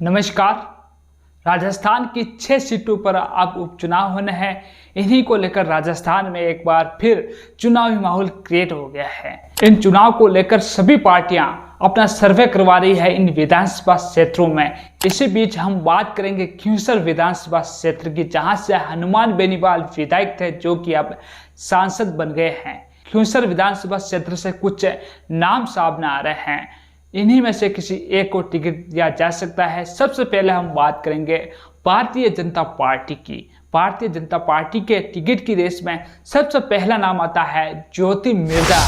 नमस्कार। राजस्थान की 6 सीटों पर अब उपचुनाव होने हैं। इन्हीं को लेकर राजस्थान में एक बार फिर चुनावी माहौल क्रिएट हो गया है। इन चुनाव को लेकर सभी पार्टियां अपना सर्वे करवा रही है इन विधानसभा क्षेत्रों में। इसी बीच हम बात करेंगे खींवसर विधानसभा क्षेत्र की, जहां से हनुमान बेनीवाल विधायक थे जो कि अब सांसद बन गए हैं। खींवसर विधानसभा क्षेत्र से कुछ नाम सामने आ रहे हैं, इन्हीं में से किसी एक को टिकट दिया जा सकता है। सबसे पहले हम बात करेंगे भारतीय जनता पार्टी की। भारतीय जनता पार्टी के टिकट की रेस में सबसे पहला नाम आता है ज्योति मिर्जा,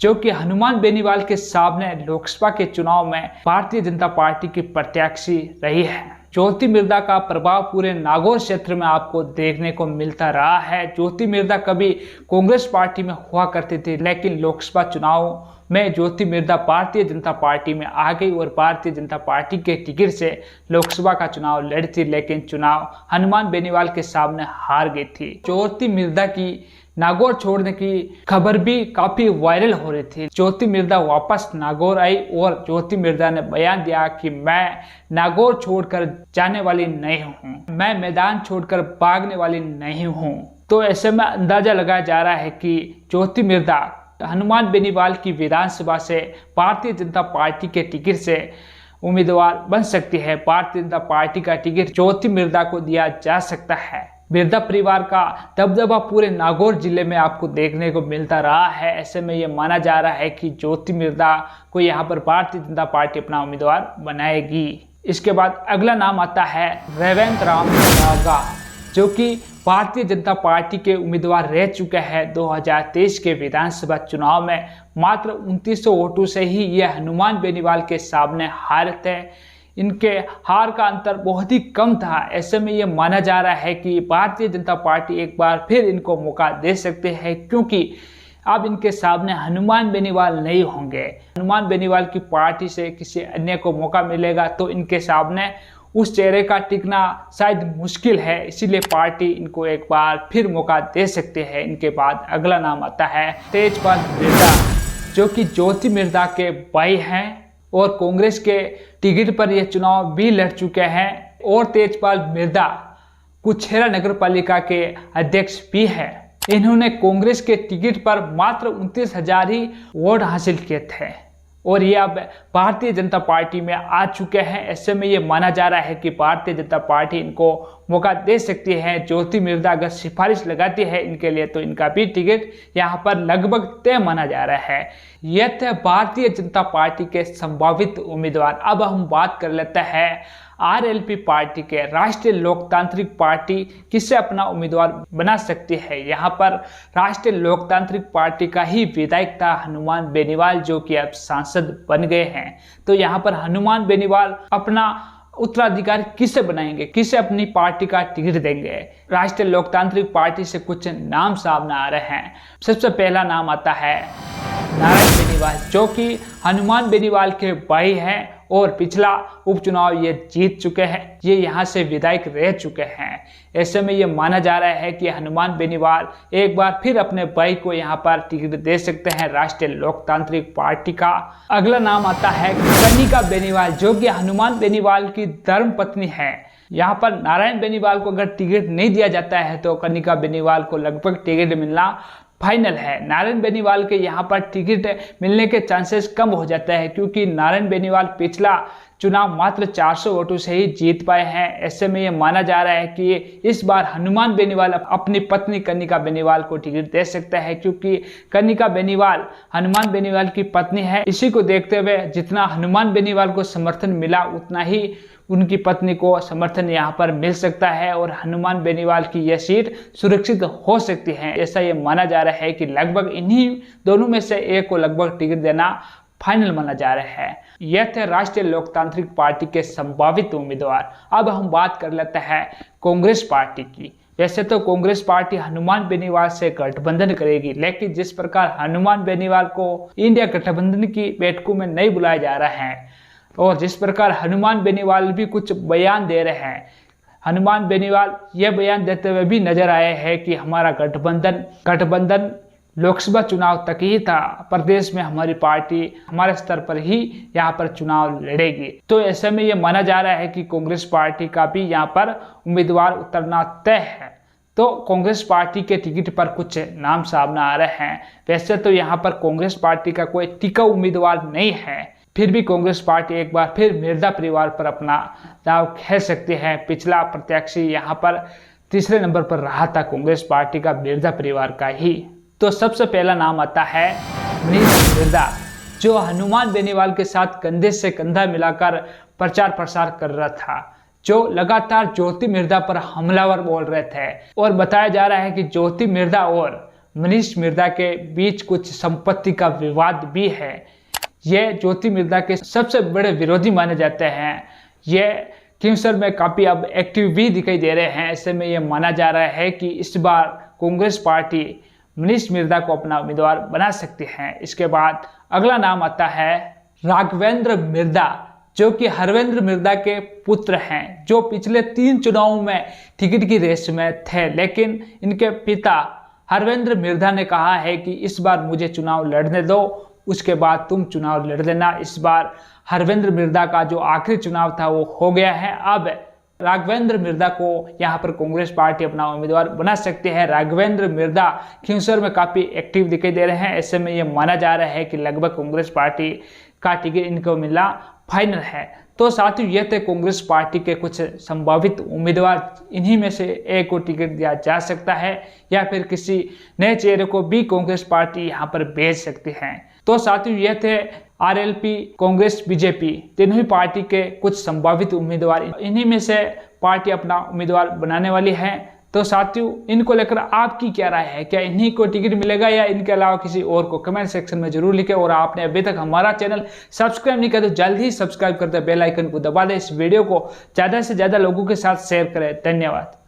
जो कि हनुमान बेनीवाल के सामने लोकसभा के चुनाव में भारतीय जनता पार्टी की प्रत्याशी रही है। ज्योति मिर्जा का प्रभाव पूरे नागौर क्षेत्र में आपको देखने को मिलता रहा है। ज्योति मिर्जा कभी कांग्रेस पार्टी में हुआ करती थी, लेकिन लोकसभा चुनाव में ज्योति मिर्जा भारतीय जनता पार्टी में आ गई और भारतीय जनता पार्टी के टिकट से लोकसभा का चुनाव लड़ी थी, लेकिन चुनाव हनुमान बेनीवाल के सामने हार गई थी। ज्योति मिर्जा की नागौर छोड़ने की खबर भी काफी वायरल हो रही थी। ज्योति मिर्जा वापस नागौर आई और ज्योति मिर्जा ने बयान दिया कि मैं नागौर छोड़कर जाने वाली नहीं हूँ, मैं मैदान छोड़कर भागने वाली नहीं हूँ। तो ऐसे में अंदाजा लगाया जा रहा है कि ज्योति मिर्जा हनुमान बेनीवाल की विधानसभा से भारतीय जनता पार्टी के टिकट से उम्मीदवार बन सकती है। भारतीय जनता पार्टी का टिकट ज्योति मिर्जा को दिया जा सकता है। मिर्जा परिवार का दबदबा पूरे नागौर जिले में आपको देखने को मिलता रहा है। ऐसे में ये माना जा रहा है कि ज्योति मिर्जा को यहाँ पर भारतीय जनता पार्टी अपना उम्मीदवार बनाएगी। इसके बाद अगला नाम आता है रेवंत राम नागा, जो कि भारतीय जनता पार्टी के उम्मीदवार रह चुके हैं। 2023 के विधानसभा चुनाव में मात्र 2900 वोटों से ही ये हनुमान बेनीवाल के सामने हारे थे। इनके हार का अंतर बहुत ही कम था। ऐसे में ये माना जा रहा है कि भारतीय जनता पार्टी एक बार फिर इनको मौका दे सकते हैं, क्योंकि अब इनके सामने हनुमान बेनीवाल नहीं होंगे। हनुमान बेनीवाल की पार्टी से किसी अन्य को मौका मिलेगा तो इनके सामने उस चेहरे का टिकना शायद मुश्किल है, इसीलिए पार्टी इनको एक बार फिर मौका दे सकते हैं। इनके बाद अगला नाम आता है तेजपाल मिर्जा, जो कि ज्योति मिर्जा के भाई हैं और कांग्रेस के टिकट पर यह चुनाव भी लड़ चुके हैं। और तेजपाल मिर्जा कुछेरा नगर पालिका के अध्यक्ष भी हैं। इन्होंने कांग्रेस के टिकट पर मात्र 29,000 ही वोट हासिल किए थे और ये अब भारतीय जनता पार्टी में आ चुके हैं। ऐसे में ये माना जा रहा है कि भारतीय जनता पार्टी इनको मौका दे सकती है। ज्योति मिर्जा अगर सिफारिश लगाती है इनके लिए तो इनका भी टिकट यहाँ पर लगभग तय माना जा रहा है। यह थे भारतीय जनता पार्टी के संभावित उम्मीदवार। अब हम बात कर लेते हैं आरएलपी पार्टी के। राष्ट्रीय लोकतांत्रिक पार्टी किसे अपना उम्मीदवार बना सकती है। यहाँ पर राष्ट्रीय लोकतांत्रिक पार्टी का ही विधायक था हनुमान बेनीवाल, जो कि अब सांसद बन गए हैं। तो यहाँ पर हनुमान बेनीवाल अपना उत्तराधिकारी किसे बनाएंगे, किसे अपनी पार्टी का टिकट देंगे। राष्ट्रीय लोकतांत्रिक पार्टी से कुछ नाम सामने आ रहे हैं। सबसे पहला नाम आता है नारायण बेनीवाल, जो कि हनुमान बेनीवाल के भाई हैं और पिछला उपचुनाव ये जीत चुके हैं। ये यहाँ से विधायक रह चुके हैं। ऐसे में ये माना जा रहा है कि हनुमान बेनीवाल एक बार फिर अपने भाई को यहाँ पर टिकट दे सकते हैं राष्ट्रीय लोकतांत्रिक पार्टी का। अगला नाम आता है कनिका बेनीवाल, जो कि हनुमान बेनीवाल की धर्म पत्नी है। यहाँ पर नारायण बेनीवाल को अगर टिकट नहीं दिया जाता है तो कनिका बेनीवाल को लगभग टिकट मिलना फाइनल है। नारायण बेनीवाल के यहाँ पर टिकट मिलने के चांसेस कम हो जाते हैं, क्योंकि नारायण बेनीवाल पिछला चुनाव मात्र 400 वोटों से ही जीत पाए हैं। ऐसे में ये माना जा रहा है कि इस बार हनुमान बेनीवाल अपनी पत्नी कनिका बेनीवाल को टिकट दे सकता है, क्योंकि कनिका बेनीवाल हनुमान बेनीवाल की पत्नी है। इसी को देखते हुए जितना हनुमान बेनीवाल को समर्थन मिला उतना ही उनकी पत्नी को समर्थन यहाँ पर मिल सकता है और हनुमान बेनीवाल की यह सीट सुरक्षित हो सकती है। ऐसा ये माना जा रहा है कि लगभग इन्हीं दोनों में से एक को लगभग टिकट देना फाइनल माना जा रहा है। यह थे राष्ट्रीय लोकतांत्रिक पार्टी के संभावित उम्मीदवार। अब हम बात कर लेते हैं कांग्रेस पार्टी की। वैसे तो कांग्रेस पार्टी हनुमान बेनीवाल से गठबंधन करेगी, लेकिन जिस प्रकार हनुमान बेनीवाल को इंडिया गठबंधन की बैठकों में नहीं बुलाया जा रहा है और जिस प्रकार हनुमान बेनीवाल भी कुछ बयान दे रहे हैं, हनुमान बेनीवाल यह बयान देते हुए भी नजर आए हैं कि हमारा गठबंधन लोकसभा चुनाव तक ही था, प्रदेश में हमारी पार्टी हमारे स्तर पर ही यहाँ पर चुनाव लड़ेगी। तो ऐसे में ये माना जा रहा है कि कांग्रेस पार्टी का भी यहाँ पर उम्मीदवार उतरना तय है। तो कांग्रेस पार्टी के टिकट पर कुछ नाम सामने आ रहे हैं। वैसे तो यहाँ पर कांग्रेस पार्टी का कोई टिकाऊ उम्मीदवार नहीं है, फिर भी कांग्रेस पार्टी एक बार फिर मिर्जा परिवार पर अपना दाव खेल सकती है। पिछला प्रत्याशी यहाँ पर तीसरे नंबर पर रहा था कांग्रेस पार्टी का मिर्जा परिवार का ही। तो सबसे पहला नाम आता है मनीष मिर्जा, जो हनुमान बेनीवाल के साथ कंधे से कंधा मिलाकर प्रचार प्रसार कर रहा था, जो लगातार ज्योति मिर्जा पर हमलावर बोल रहे थे। और बताया जा रहा है कि ज्योति मिर्जा और मनीष मिर्जा के बीच कुछ संपत्ति का विवाद भी है। ये ज्योति मिर्जा के सबसे बड़े विरोधी माने जाते हैं। ये खींवसर में काफ़ी अब एक्टिव भी दिखाई दे रहे हैं। ऐसे में ये माना जा रहा है कि इस बार कांग्रेस पार्टी मनीष मिर्जा को अपना उम्मीदवार बना सकती है। इसके बाद अगला नाम आता है राघवेंद्र मिर्जा, जो कि हरवेंद्र मिर्जा के पुत्र हैं, जो पिछले 3 चुनावों में टिकट की रेस में थे। लेकिन इनके पिता हरवेंद्र मिर्जा ने कहा है कि इस बार मुझे चुनाव लड़ने दो, उसके बाद तुम चुनाव लड़ लेना। इस बार हरवेंद्र मिर्जा का जो आखिरी चुनाव था वो हो गया है। अब राघवेंद्र मिर्जा को यहाँ पर कांग्रेस पार्टी अपना उम्मीदवार बना सकती है। राघवेंद्र मिर्जा खींवसर में काफ़ी एक्टिव दिखाई दे रहे हैं। ऐसे में ये माना जा रहा है कि लगभग कांग्रेस पार्टी का टिकट इनको मिलना फाइनल है। तो साथियों, ये थे कांग्रेस पार्टी के कुछ संभावित उम्मीदवार। इन्हीं में से एक को टिकट दिया जा सकता है या फिर किसी नए चेहरे को भी कांग्रेस पार्टी यहाँ पर भेज सकती है। तो साथियों, ये थे आरएलपी, कांग्रेस, बीजेपी तीनों ही पार्टी के कुछ संभावित उम्मीदवार। इन्हीं में से पार्टी अपना उम्मीदवार बनाने वाली है। तो साथियों, इनको लेकर आपकी क्या राय है? क्या इन्हीं को टिकट मिलेगा या इनके अलावा किसी और को? कमेंट सेक्शन में जरूर लिखें। और आपने अभी तक हमारा चैनल सब्सक्राइब नहीं किया तो जल्द ही सब्सक्राइब करते बेल आइकन को दबा दें। इस वीडियो को ज़्यादा से ज़्यादा लोगों के साथ शेयर करें। धन्यवाद।